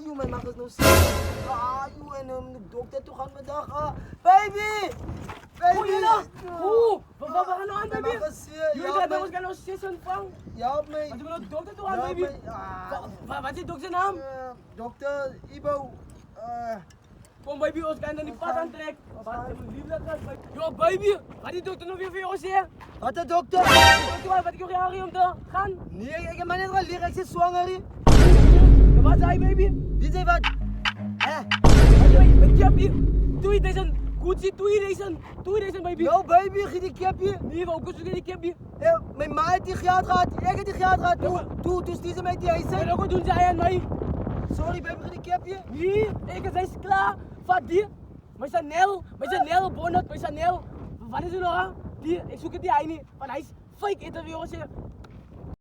Joh, mijn mag is nog steeds. Joh, en de dokter toe gaan vandaag. Baby! Baby! Wat gaan we aan, baby? Jullie gaan bij ons gaan ons zus ontvangen. Help me. Wat doen we de dokter toe aan, baby? Wat is de dokter naam? Dokter Ibo. Kom, baby, ons gaan dan die pad aantrekken. Yo, baby, wat die dokter nog weer voor jou zeggen? Wat de dokter? Wat ik jou hier om te gaan? Nee, ik heb maar net al leren, ik zit zwanger hier. Wat zei je, baby? Wie zei wat? Ik heb hier 2000 Gucci, 2000 baby. Yo baby, giet die capje. Nee, we ook die capje. Ja, mijn ma heeft die geld gehad, ik heb die geld gehad. Toen stuur ze mij die huis En ook doen zij aan mij. Sorry baby, giet die capje. Nee, ik zijn klaar. Wat die? Mijn Chanel, Bonnet, mijn Chanel. Wat is er nog aan? Die, ik zoek het die hij niet, want hij is fake interviewer.